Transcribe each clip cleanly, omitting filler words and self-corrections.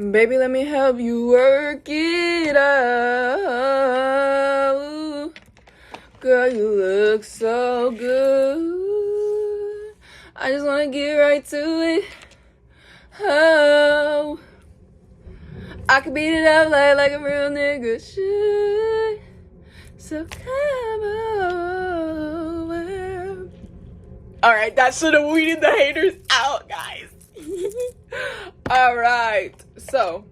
Baby, let me help you work it out. Girl, you look so good. I just wanna get right to it. Oh, I could beat it up like a real nigga should. So come over. Alright, that should have weeded the haters out, guys. Alright, so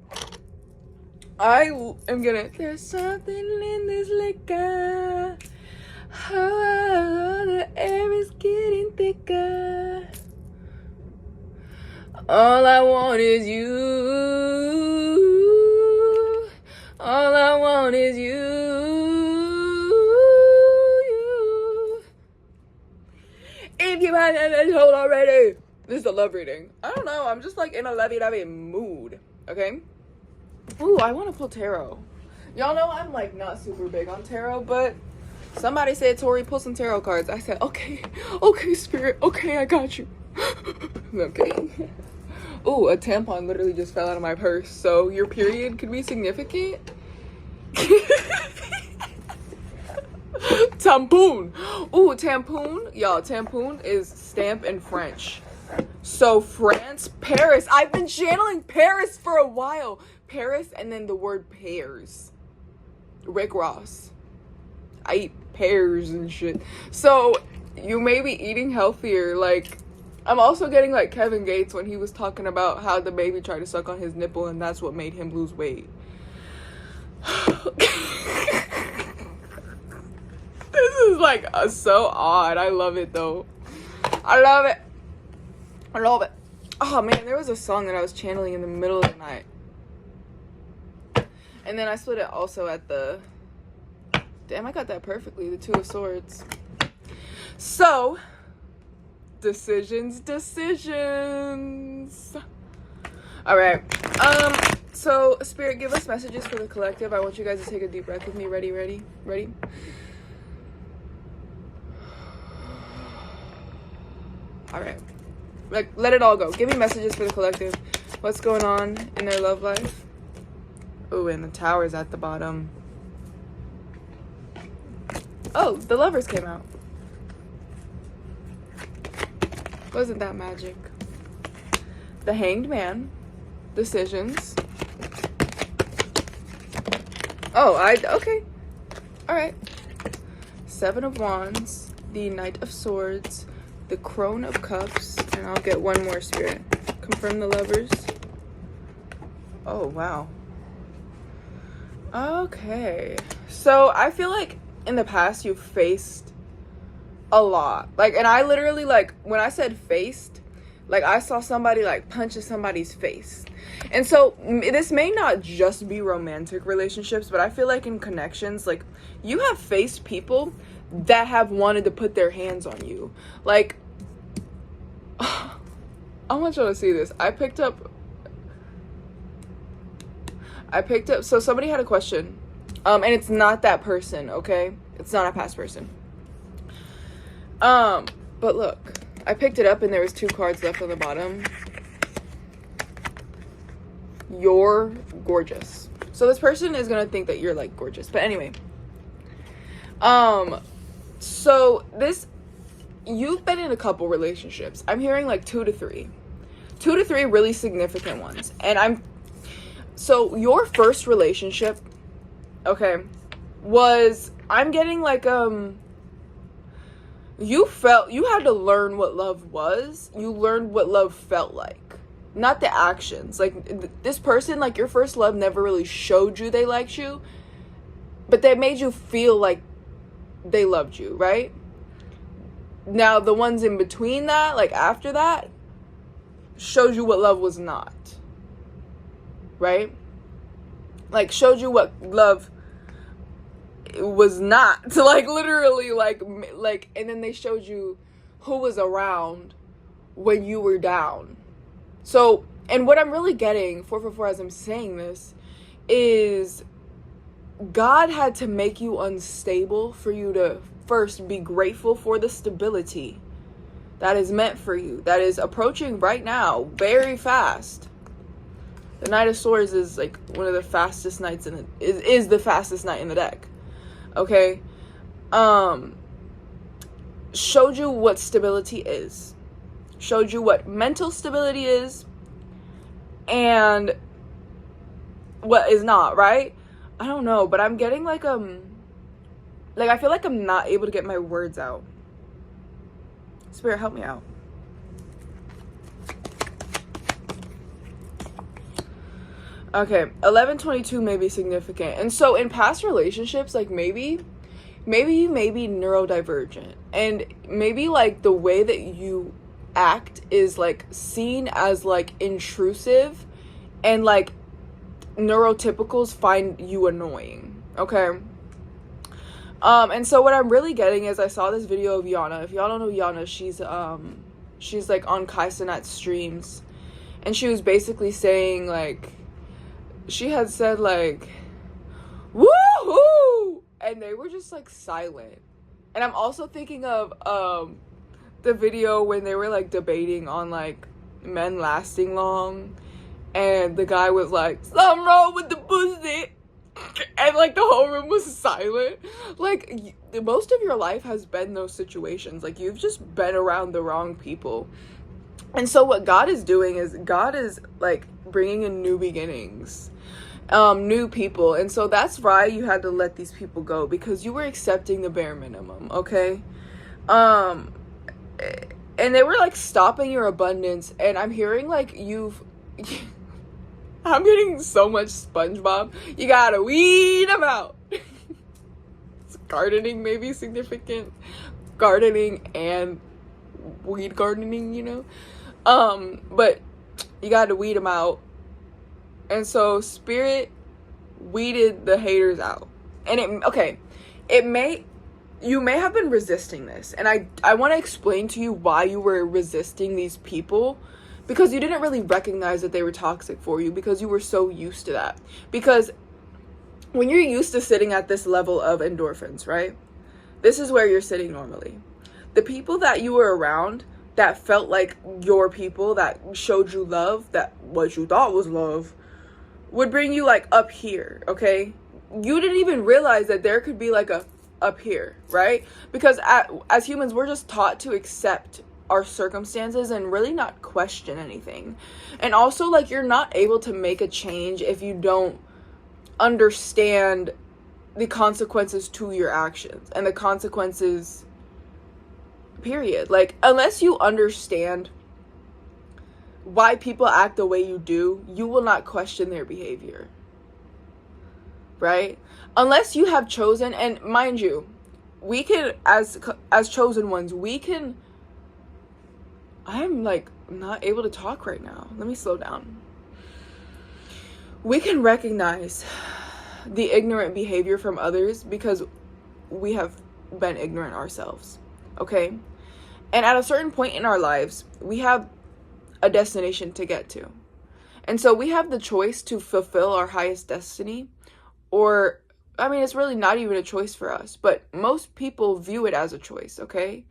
I am gonna. There's something in this liquor. Oh, the air is getting thicker. All I want is you. All I want is you. If you haven't told already, this is a love reading. I don't know. I'm just like in a lovey-dovey mood. Okay. Ooh, I want to pull tarot. Y'all know I'm like not super big on tarot, but somebody said, Tori, pull some tarot cards. I said, okay, spirit, okay, I got you. Okay. Ooh, a tampon literally just fell out of my purse. So your period could be significant. Tampoon. Ooh, tampoon. Y'all, tampoon is stamp in French. So France, Paris. I've been channeling Paris for a while. Paris and then the word pears. Rick Ross. I eat pears and shit. So you may be eating healthier. Like, I'm also getting like Kevin Gates when he was talking about how the baby tried to suck on his nipple and that's what made him lose weight. This is like so odd. I love it though. I love it. I love it. Oh man, there was a song that I was channeling in the middle of the night. And then I split it also at the... Damn, I got that perfectly. The Two of Swords. So, decisions. Alright. So, Spirit, give us messages for the collective. I want you guys to take a deep breath with me. Ready? Alright. Like, let it all go. Give me messages for the collective. What's going on in their love life? Ooh, and the Tower's at the bottom. Oh, the Lovers came out. Wasn't that magic? The Hanged Man. Decisions. Oh, okay. Alright. Seven of Wands. The Knight of Swords. The Crone of Cups. And I'll get one more, Spirit. Confirm the Lovers. Oh, wow. Okay. So, I feel like in the past you've faced a lot. Like, and I literally, like, when I said faced, like, I saw somebody, like, punch somebody's face. And so, this may not just be romantic relationships, but I feel like in connections, like, you have faced people that have wanted to put their hands on you. Like, I want y'all to see this. I picked up, so somebody had a question, and it's not that person, okay? It's not a past person. But look, I picked it up and there was 2 cards left on the bottom. You're gorgeous. So this person is gonna think that you're, like, gorgeous. But anyway. So you've been in a couple relationships. I'm hearing, like, 2 to 3. 2 to 3 really significant ones. And so your first relationship, okay, I'm getting like, you had to learn what love was. You learned what love felt like. Not the actions. Like, this person, like, your first love never really showed you they liked you, but they made you feel like they loved you, right? Now, the ones in between that, like, after that, showed you what love was not. Right? Like, showed you what love was not. Like, literally, like, and then they showed you who was around when you were down. So, and what I'm really getting, 444, as I'm saying this, is God had to make you unstable for you to first be grateful for the stability that is meant for you, that is approaching right now very fast. The Knight of Swords is like one of the fastest knights in the is the fastest knight in the deck. Okay? Showed you what stability is. Showed you what mental stability is and what is not, right? I don't know, but I'm getting like I feel like I'm not able to get my words out. Spirit, help me out. Okay, 1122 may be significant. And so in past relationships, like maybe you may be neurodivergent. And maybe like the way that you act is like seen as like intrusive, and like neurotypicals find you annoying. Okay? And so what I'm really getting is, I saw this video of Yana. If y'all don't know Yana, she's like on Kai Cenat's streams, and she was basically saying like, she had said like, woohoo, and they were just like silent. And I'm also thinking of the video when they were like debating on like men lasting long, and the guy was like, something wrong with the pussy, and like the whole room was silent. Like most of your life has been those situations. Like you've just been around the wrong people. And so what God is doing is, God is like bringing in new beginnings, new people. And so that's why you had to let these people go, because you were accepting the bare minimum. Okay? And they were like stopping your abundance. And I'm hearing like I'm getting so much SpongeBob. You gotta weed them out. Gardening may be significant. Gardening and weed gardening, you know? But you gotta weed them out. And so Spirit weeded the haters out. And you may have been resisting this. And I want to explain to you why you were resisting these people. Because you didn't really recognize that they were toxic for you, because you were so used to that. Because when you're used to sitting at this level of endorphins, right? This is where you're sitting normally. The people that you were around that felt like your people, that showed you love, that what you thought was love, would bring you like up here, okay? You didn't even realize that there could be like a up here, right? Because as humans, we're just taught to accept our circumstances and really not question anything. And also, like, you're not able to make a change if you don't understand the consequences to your actions and the consequences, period. Like, unless you understand why people act the way you do, you will not question their behavior, right? Unless you have chosen, and mind you, we can, as chosen ones, we can, I'm like not able to talk right now. Let me slow down. We can recognize the ignorant behavior from others because we have been ignorant ourselves, okay? And at a certain point in our lives, we have a destination to get to. And so we have the choice to fulfill our highest destiny, or, I mean, it's really not even a choice for us, but most people view it as a choice, okay?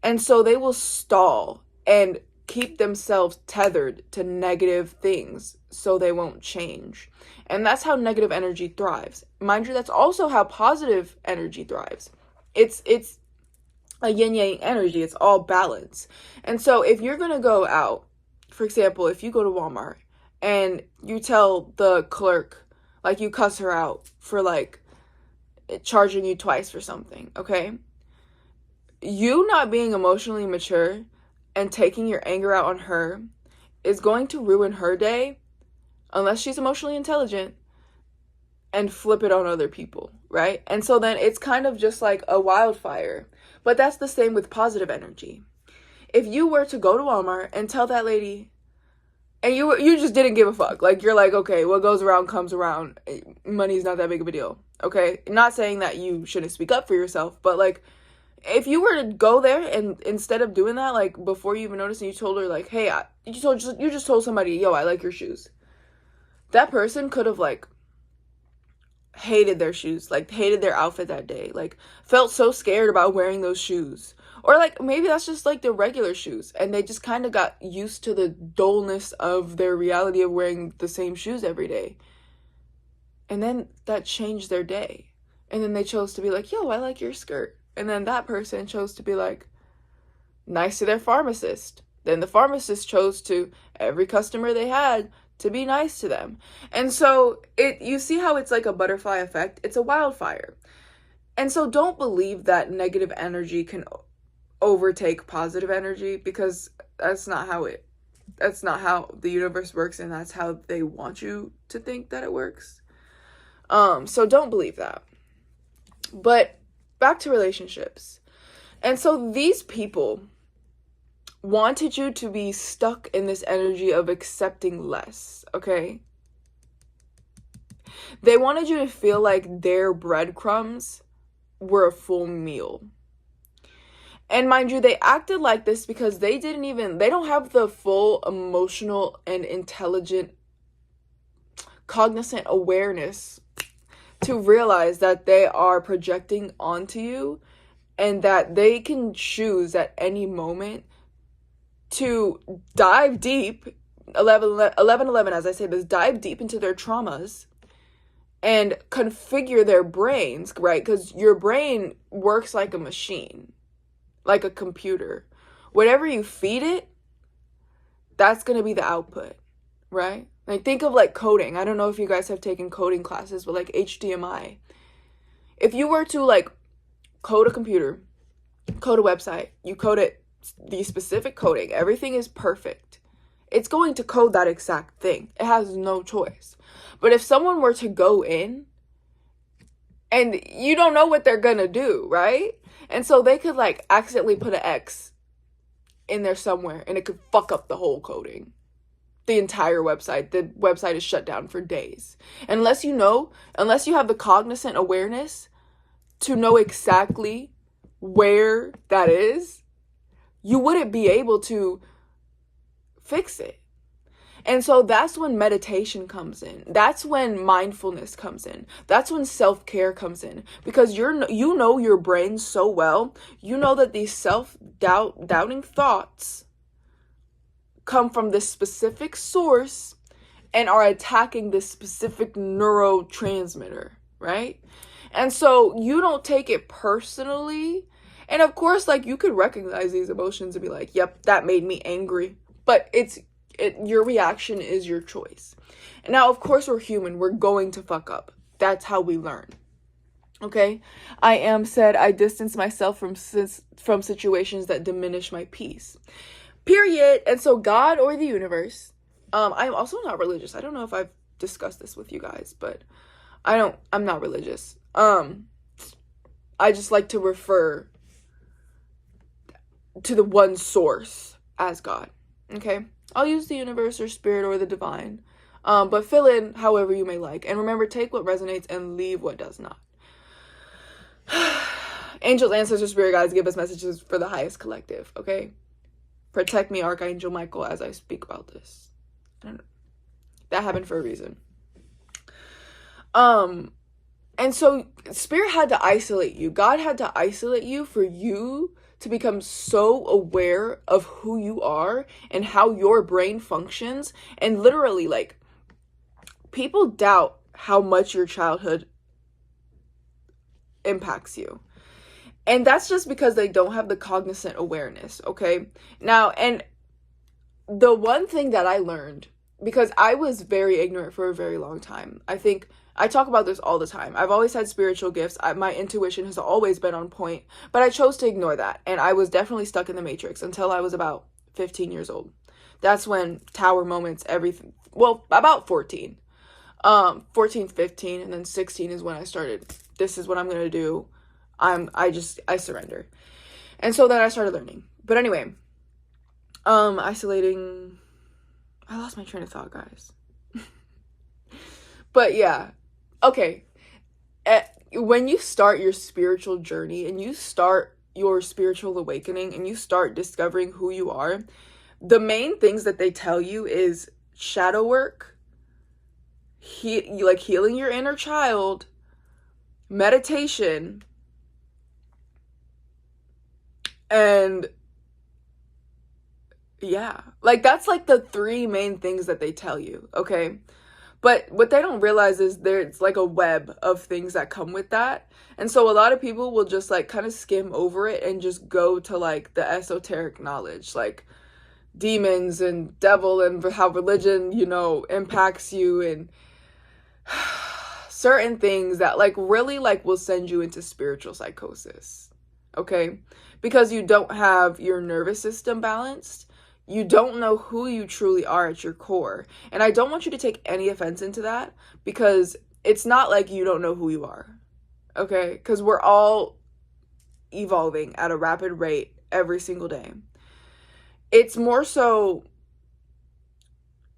And so they will stall and keep themselves tethered to negative things so they won't change. And that's how negative energy thrives. Mind you, that's also how positive energy thrives. It's a yin-yang energy. It's all balance. And so if you're going to go out, for example, if you go to Walmart and you tell the clerk, like, you cuss her out for like charging you twice for something, okay? You not being emotionally mature and taking your anger out on her is going to ruin her day, unless she's emotionally intelligent, and flip it on other people, right? And so then it's kind of just like a wildfire. But that's the same with positive energy. If you were to go to Walmart and tell that lady, and you just didn't give a fuck, like, you're like, okay, what goes around comes around, money's not that big of a deal, okay? Not saying that you shouldn't speak up for yourself, but like, if you were to go there and instead of doing that, like, before you even noticed, and you told her like, hey, you just told somebody, yo, I like your shoes, that person could have like hated their shoes, like hated their outfit that day, like felt so scared about wearing those shoes, Or like maybe that's just like their regular shoes and they just kind of got used to the dullness of their reality of wearing the same shoes every day. And then that changed their day. And then they chose to be like, yo, I like your skirt. And then that person chose to be like, nice to their pharmacist. Then the pharmacist chose to, every customer they had, to be nice to them. And so you see how it's like a butterfly effect? It's a wildfire. And so don't believe that negative energy can overtake positive energy, because that's not how the universe works, and that's how they want you to think that it works. So don't believe that. But back to relationships. And so these people wanted you to be stuck in this energy of accepting less, okay? They wanted you to feel like their breadcrumbs were a full meal. And mind you, they acted like this because they don't have the full emotional and intelligent, cognizant awareness to realize that they are projecting onto you and that they can choose at any moment to dive deep, 11, as I say this, dive deep into their traumas and configure their brains, right? Because your brain works like a machine, like a computer. Whatever you feed it, that's going to be the output, right? Like think of like coding. I don't know if you guys have taken coding classes, but like HTML. If you were to like code a computer, code a website, you code it the specific coding, everything is perfect. It's going to code that exact thing. It has no choice. But if someone were to go in and you don't know what they're gonna do, right? And so they could like accidentally put an X in there somewhere and it could fuck up the whole coding. The entire website. The website is shut down for days. Unless you have the cognizant awareness to know exactly where that is, you wouldn't be able to fix it. And so that's when meditation comes in. That's when mindfulness comes in. That's when self-care comes in. Because you know your brain so well. You know that these doubting thoughts come from this specific source and are attacking this specific neurotransmitter, right? And so you don't take it personally. And of course, like you could recognize these emotions and be like, yep, that made me angry. But your reaction is your choice. And now, of course, we're human. We're going to fuck up. That's how we learn. Okay? I distance myself from situations that diminish my peace. Period. And so God or the universe, I'm also not religious. I don't know if I've discussed this with you guys, but I'm not religious. I just like to refer to the one source as God. Okay? I'll use the universe or spirit or the divine. But fill in however you may like. And remember, take what resonates and leave what does not. Angels, ancestors, spirit guides, give us messages for the highest collective. Okay? Protect me, Archangel Michael, as I speak about this. That happened for a reason. And so spirit had to isolate you. God had to isolate you for you to become so aware of who you are and how your brain functions. And literally, like, people doubt how much your childhood impacts you. And that's just because they don't have the cognizant awareness, okay? Now, and the one thing that I learned, because I was very ignorant for a very long time. I talk about this all the time. I've always had spiritual gifts. My intuition has always been on point, but I chose to ignore that. And I was definitely stuck in the matrix until I was about 15 years old. That's when tower moments, everything, well, about 14, 15, and then 16 is when I started, this is what I'm going to do. I surrender. And so then I started learning. But anyway, isolating, I lost my train of thought, guys. But yeah, okay. When you start your spiritual journey and you start your spiritual awakening and you start discovering who you are, the main things that they tell you is shadow work, like healing your inner child, meditation, And yeah, like that's like the three main things that they tell you, okay? But what they don't realize is there's like a web of things that come with that. And so a lot of people will just like kind of skim over it and just go to like the esoteric knowledge, like demons and devil and how religion, you know, impacts you and certain things that like really like will send you into spiritual psychosis. Okay? Because you don't have your nervous system balanced. You don't know who you truly are at your core. And I don't want you to take any offense into that, because it's not like you don't know who you are. Okay? Because we're all evolving at a rapid rate every single day. It's more so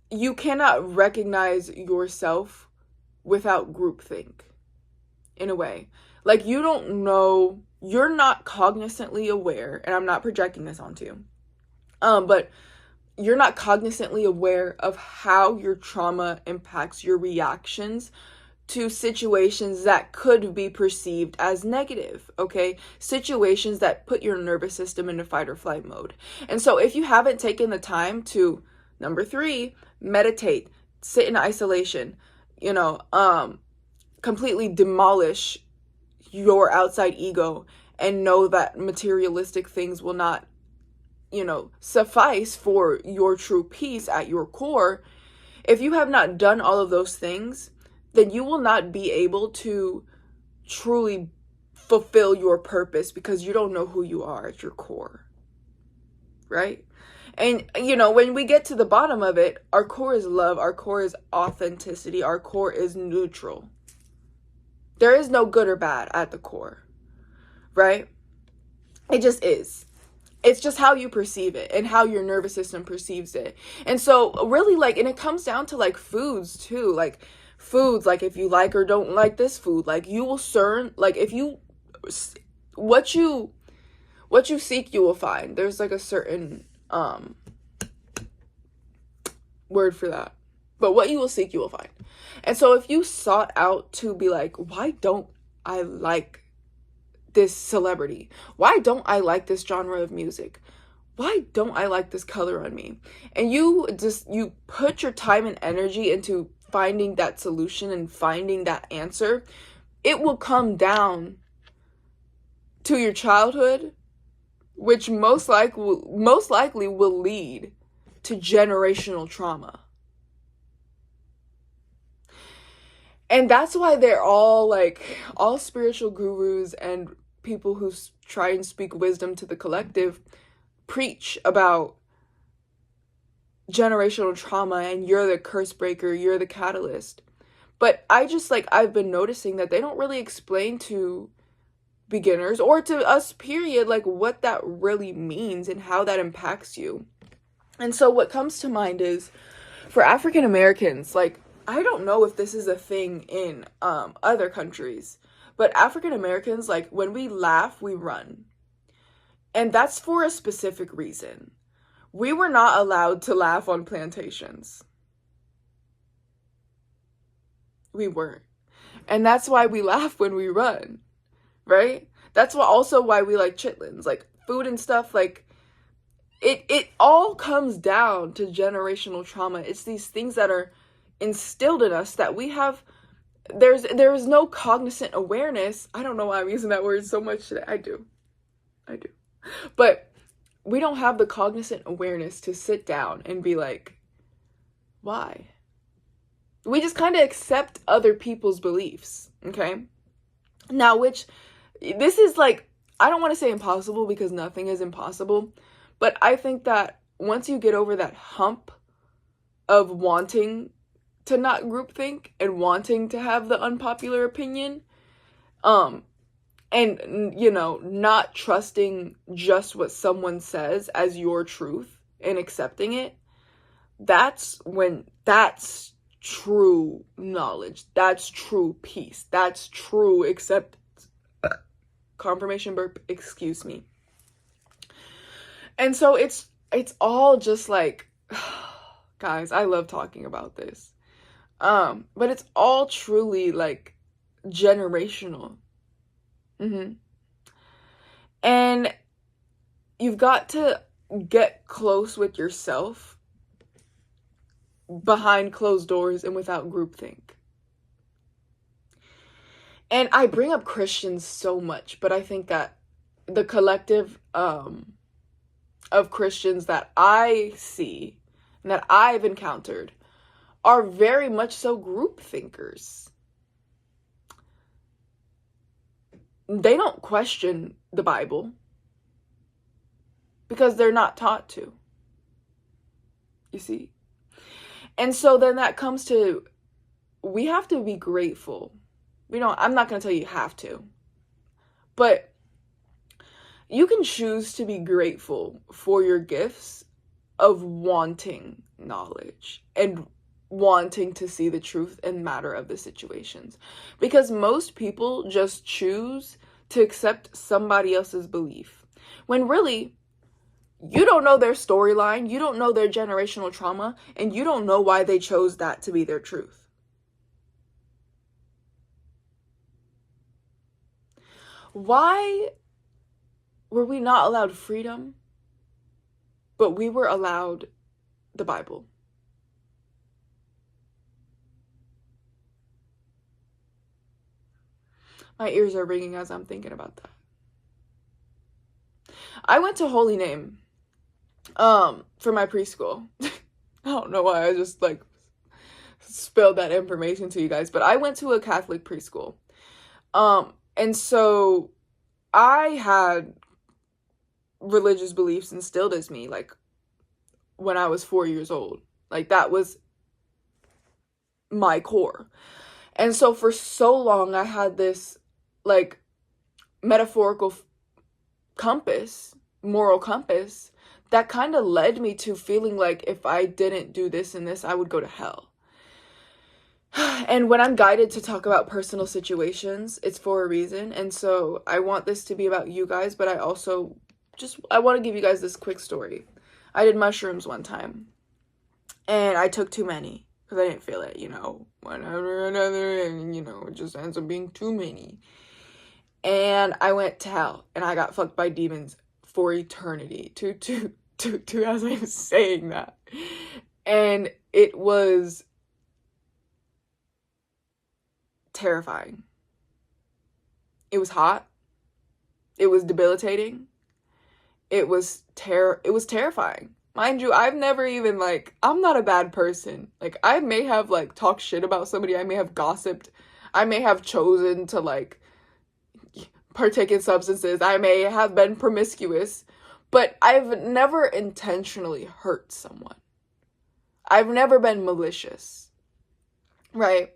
you cannot recognize yourself without groupthink, in a way. Like, you don't know, you're not cognizantly aware, and I'm not projecting this onto you, but you're not cognizantly aware of how your trauma impacts your reactions to situations that could be perceived as negative, okay? Situations that put your nervous system into fight or flight mode. And so if you haven't taken the time to, number 3, meditate, sit in isolation, you know, completely demolish your outside ego and know that materialistic things will not, you know, suffice for your true peace at your core. If you have not done all of those things, then you will not be able to truly fulfill your purpose, because you don't know who you are at your core, right? And, you know, when we get to the bottom of it, our core is love, our core is authenticity, our core is neutral. There is no good or bad at the core, right? It just is. It's just how you perceive it and how your nervous system perceives it. And so really, like, and it comes down to like foods too, like foods, like if you like or don't like this food, like you will like if you, what you seek, you will find. There's like a certain word for that, but what you will seek, you will find. And so if you sought out to be like, why don't I like this celebrity? Why don't I like this genre of music? Why don't I like this color on me? And you put your time and energy into finding that solution and finding that answer. It will come down to your childhood, which most likely will lead to generational trauma. And that's why they're all spiritual gurus and people who try and speak wisdom to the collective preach about generational trauma and you're the curse breaker, you're the catalyst. But I've been noticing that they don't really explain to beginners or to us, period, like what that really means and how that impacts you. And so what comes to mind is, for African Americans, like, I don't know if this is a thing in other countries, but African Americans, like, when we laugh, we run. And that's for a specific reason. We were not allowed to laugh on plantations. We weren't. And that's why we laugh when we run, right? That's also why we like chitlins, like food and stuff, like it all comes down to generational trauma. It's these things that are instilled in us that we have. There is no cognizant awareness. I don't know why I'm using that word so much today. I do. But we don't have the cognizant awareness to sit down and be like, why? We just kind of accept other people's beliefs, okay? Now, this is like, I don't want to say impossible, because nothing is impossible, but I think that once you get over that hump of wanting to not groupthink and wanting to have the unpopular opinion, and, you know, not trusting just what someone says as your truth and accepting it, that's true knowledge. That's true peace. That's true acceptance. Confirmation burp, excuse me. And so it's all just like, guys, I love talking about this. But it's all truly like generational. And you've got to get close with yourself behind closed doors and without groupthink. And I bring up Christians so much, but I think that the collective of Christians that I see and that I've encountered are very much so group thinkers. They don't question the Bible because they're not taught to. You see? And so then that comes to, we have to be grateful. I'm not going to tell you have to, but you can choose to be grateful for your gifts of wanting knowledge and wanting to see the truth and matter of the situations. Because most people just choose to accept somebody else's belief, when really, you don't know their storyline, you don't know their generational trauma, and you don't know why they chose that to be their truth. Why were we not allowed freedom, but we were allowed the Bible? My ears are ringing as I'm thinking about that. I went to Holy Name for my preschool. I don't know why I just like spilled that information to you guys, but I went to a Catholic preschool. And so I had religious beliefs instilled as me, like, when I was 4 years old. Like, that was my core. And so for so long, I had this, like, metaphorical compass, moral compass, that kind of led me to feeling like if I didn't do this and this, I would go to hell. And when I'm guided to talk about personal situations, it's for a reason. And so I want this to be about you guys, but I also I want to give you guys this quick story. I did mushrooms one time, and I took too many because I didn't feel it, one after another, and, it just ends up being too many. And I went to hell, and I got fucked by demons for eternity. To as I'm saying that. And it was terrifying. It was hot. It was debilitating. It was terrifying. Mind you, I've never even, I'm not a bad person. I may have, talked shit about somebody. I may have gossiped. I may have chosen to, partake in substances. I may have been promiscuous. But I've never intentionally hurt someone. I've never been malicious. Right?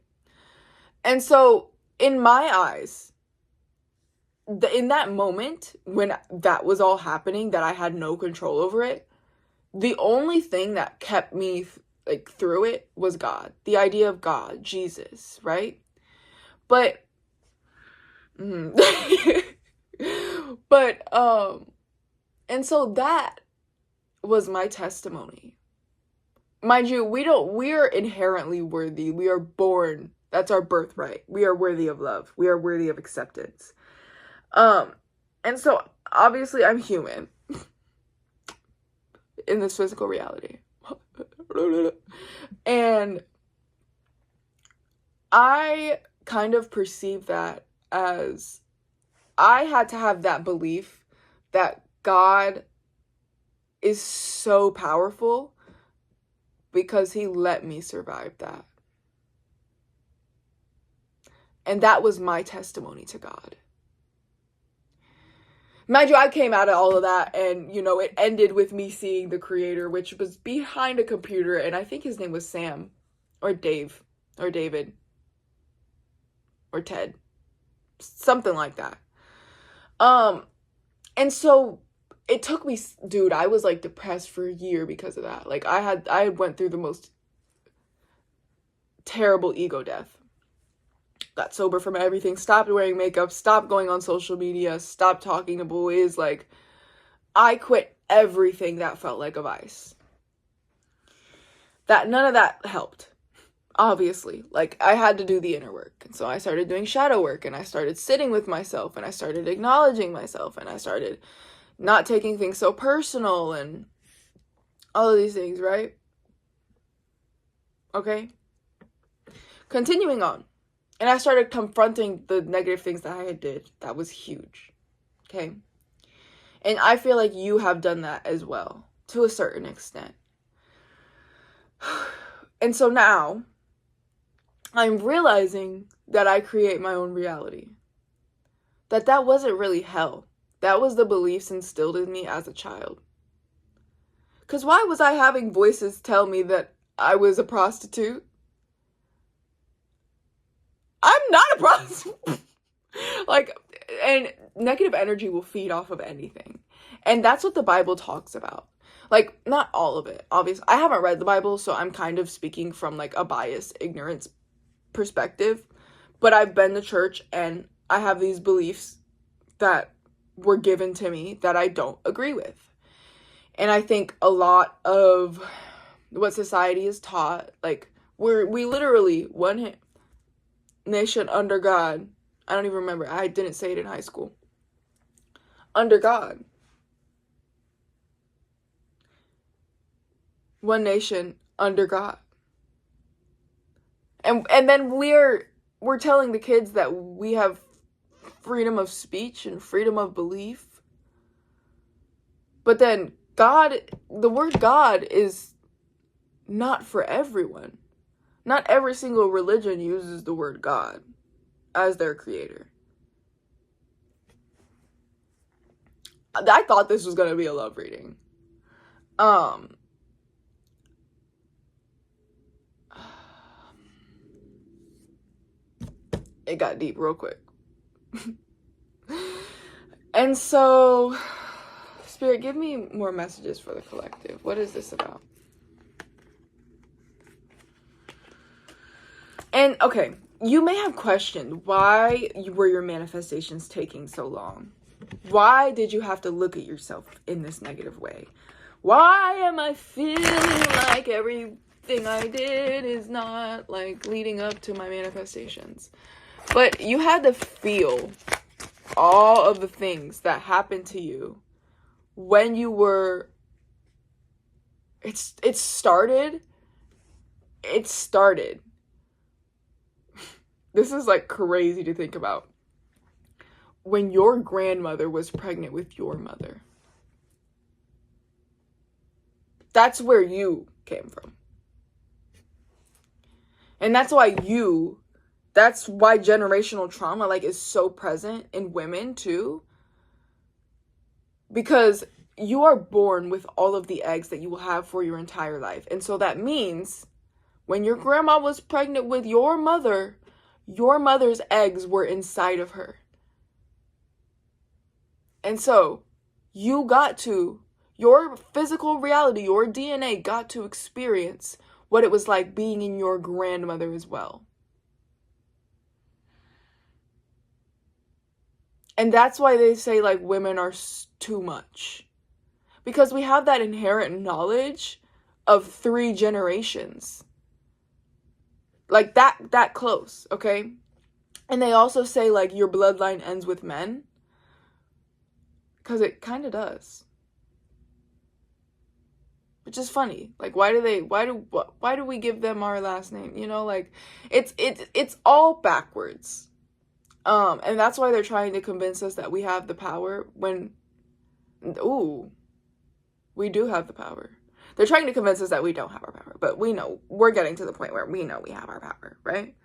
And so, in my eyes, in that moment, when that was all happening, that I had no control over it, the only thing that kept me, through it was God. The idea of God, Jesus, right? But, and so that was my testimony. Mind you, we're inherently worthy. We are born. That's our birthright. We are worthy of love. We are worthy of acceptance. And so obviously I'm human in this physical reality. And I kind of perceive that as I had to have that belief that God is so powerful because he let me survive that. And that was my testimony to God. Mind you, I came out of all of that and, it ended with me seeing the creator, which was behind a computer, and I think his name was Sam, or Dave, or David, or Ted, something like that. And so it took me, dude, I was, depressed for a year because of that. I went through the most terrible ego death. Got sober from everything, stopped wearing makeup, stopped going on social media, stopped talking to boys. I quit everything that felt like a vice. None of that helped, obviously. I had to do the inner work. And so I started doing shadow work, and I started sitting with myself, and I started acknowledging myself, and I started, not taking things so personal and all of these things, right? Okay. Continuing on. And I started confronting the negative things that I had did. That was huge. Okay. And I feel like you have done that as well, to a certain extent. And so now, I'm realizing that I create my own reality. That wasn't really hell. That was the beliefs instilled in me as a child. Because why was I having voices tell me that I was a prostitute? I'm not a prostitute. Like, and negative energy will feed off of anything. And that's what the Bible talks about. Like, not all of it, obviously. I haven't read the Bible, so I'm kind of speaking from, like, a biased ignorance perspective. But I've been to church, and I have these beliefs that were given to me that I don't agree with. And I think a lot of what society is taught, like, we literally, one nation under God. I don't even remember. I didn't say it in high school. Under God. One nation under God. And then we're telling the kids that we have freedom of speech and freedom of belief. But then God, the word God is not for everyone. Not every single religion uses the word God as their creator. I thought this was going to be a love reading. It got deep real quick. And so, Spirit, give me more messages for the collective. What is this about? And, okay, you may have questioned why were your manifestations taking so long? Why did you have to look at yourself in this negative way? Why am I feeling like everything I did is not, like, leading up to my manifestations? But you had to feel all of the things that happened to you when you were, it started. This is, like, crazy to think about. When your grandmother was pregnant with your mother. That's where you came from. And that's why generational trauma, like, is so present in women too. Because you are born with all of the eggs that you will have for your entire life. And so that means when your grandma was pregnant with your mother's eggs were inside of her. And so your physical reality, your DNA got to experience what it was like being in your grandmother as well. And that's why they say, like, women are too much. Because we have that inherent knowledge of 3 generations. Like, that close, okay? And they also say, like, your bloodline ends with men. Because it kind of does. Which is funny. Like, why do we give them our last name? You know, like, it's all backwards. And that's why they're trying to convince us that we have the power when, we do have the power. They're trying to convince us that we don't have our power, but we know, we're getting to the point where we know we have our power, right?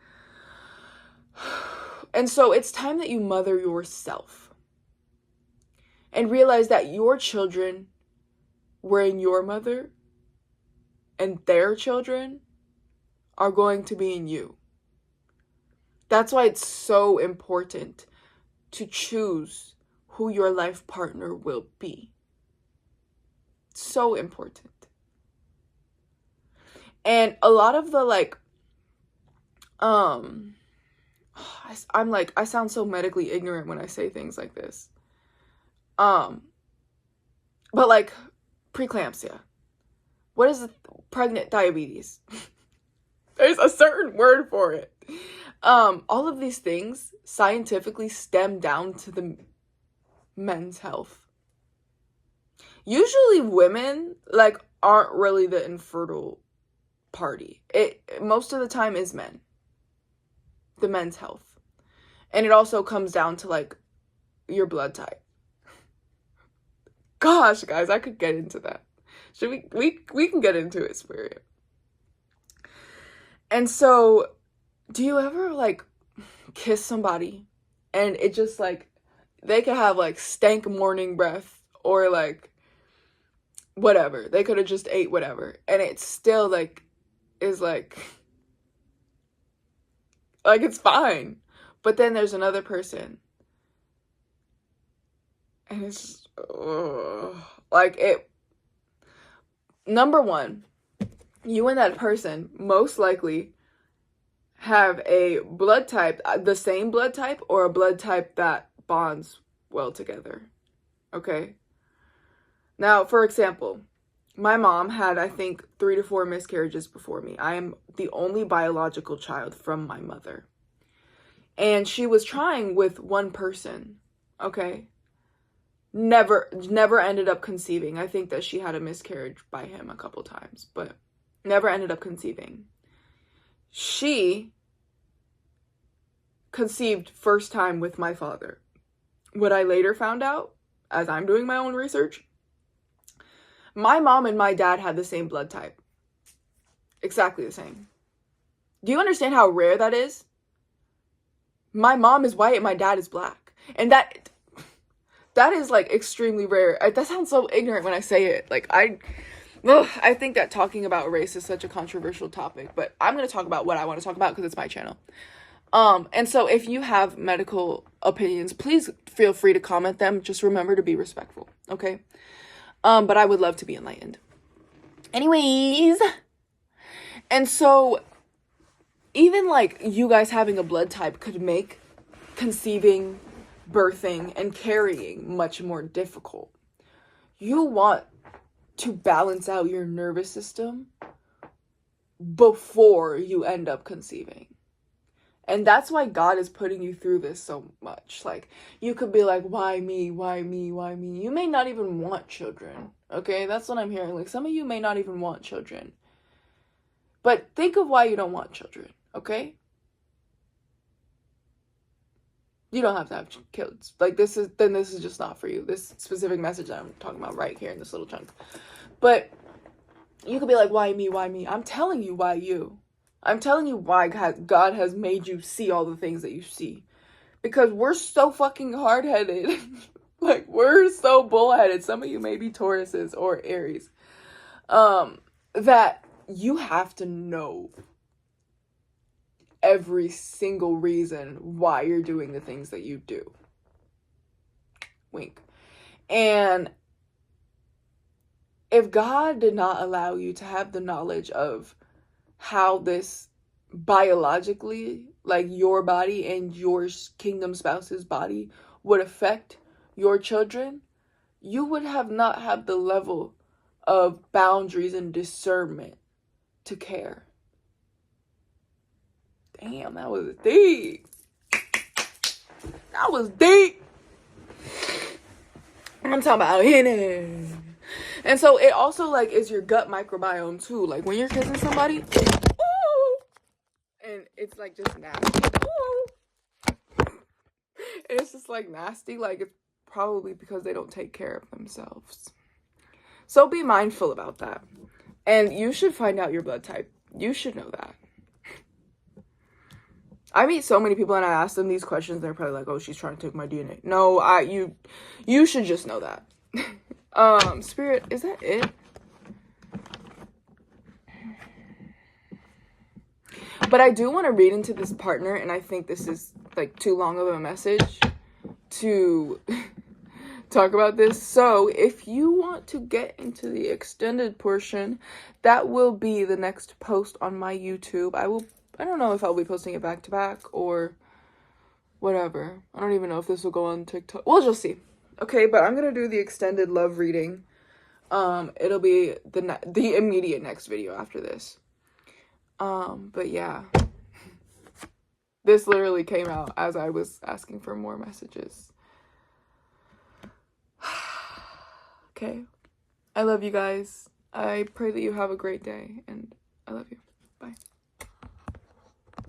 And so it's time that you mother yourself and realize that your children were in your mother and their children are going to be in you. That's why it's so important to choose who your life partner will be. So important. And a lot of the, like, I'm like, I sound so medically ignorant when I say things like this. But, like, preeclampsia. What is pregnant diabetes? There's a certain word for it. All of these things scientifically stem down to the men's health. Usually women, like, aren't really the infertile party. It most of the time is men. The men's health. And it also comes down to, like, your blood type. Gosh, guys, I could get into that. Should we can get into it, Spirit. And so, do you ever, like, kiss somebody and it just, like, they could have, like, stank morning breath, or, like, whatever. They could have just ate whatever, and it still, like, is, like, it's fine. But then there's another person, and it's just, like, it, number one, you and that person most likely have a blood type, the same blood type, or a blood type that bonds well together. Okay? Now, for example, my mom had, I think, 3 to 4 miscarriages before me. I am the only biological child from my mother. And she was trying with one person, okay? Never ended up conceiving. I think that she had a miscarriage by him a couple times, but never ended up conceiving. She conceived first time with my father. What I later found out, as I'm doing my own research, my mom and my dad had the same blood type. Exactly the same. Do you understand how rare that is? My mom is white and my dad is black. And that is, like, extremely rare. That sounds so ignorant when I say it. Like, I think that talking about race is such a controversial topic, but I'm going to talk about what I want to talk about because it's my channel. And so if you have medical opinions, please feel free to comment them. Just remember to be respectful, okay? But I would love to be enlightened. Anyways, and so even, like, you guys having a blood type could make conceiving, birthing, and carrying much more difficult. You want to balance out your nervous system before you end up conceiving. And that's why God is putting you through this so much. Like, you could be like, why me? Why me? Why me? You may not even want children, okay? That's what I'm hearing. Like, some of you may not even want children. But think of why you don't want children, okay? You don't have to have kids. Like, this is just not for you. This specific message that I'm talking about right here in this little chunk. But you could be like, why me? Why me? I'm telling you why you. I'm telling you why God has made you see all the things that you see. Because we're so fucking hard-headed. Like, we're so bullheaded. Some of you may be Tauruses or Aries. That you have to know every single reason why you're doing the things that you do. Wink. And if God did not allow you to have the knowledge of how this biologically, like, your body and your kingdom spouse's body would affect your children, you would not have the level of boundaries and discernment to care. Damn, that was deep. That was deep. I'm talking about hitting. And so it also, like, is your gut microbiome too. Like, when you're kissing somebody, ooh, and it's, like, just nasty. Ooh. And it's just, like, nasty. Like, it's probably because they don't take care of themselves. So be mindful about that. And you should find out your blood type. You should know that. I meet so many people and I ask them these questions and they're probably like, oh, she's trying to take my DNA. No, you should just know that. Spirit, is that it? But I do want to read into this partner, and I think this is, like, too long of a message to talk about this. So if you want to get into the extended portion, that will be the next post on my YouTube. I don't know if I'll be posting it back to back or whatever. I don't even know if this will go on TikTok. We'll just see. Okay, but I'm gonna do the extended love reading. It'll be the immediate next video after this. But yeah. This literally came out as I was asking for more messages. Okay. I love you guys. I pray that you have a great day, and I love you. Bye.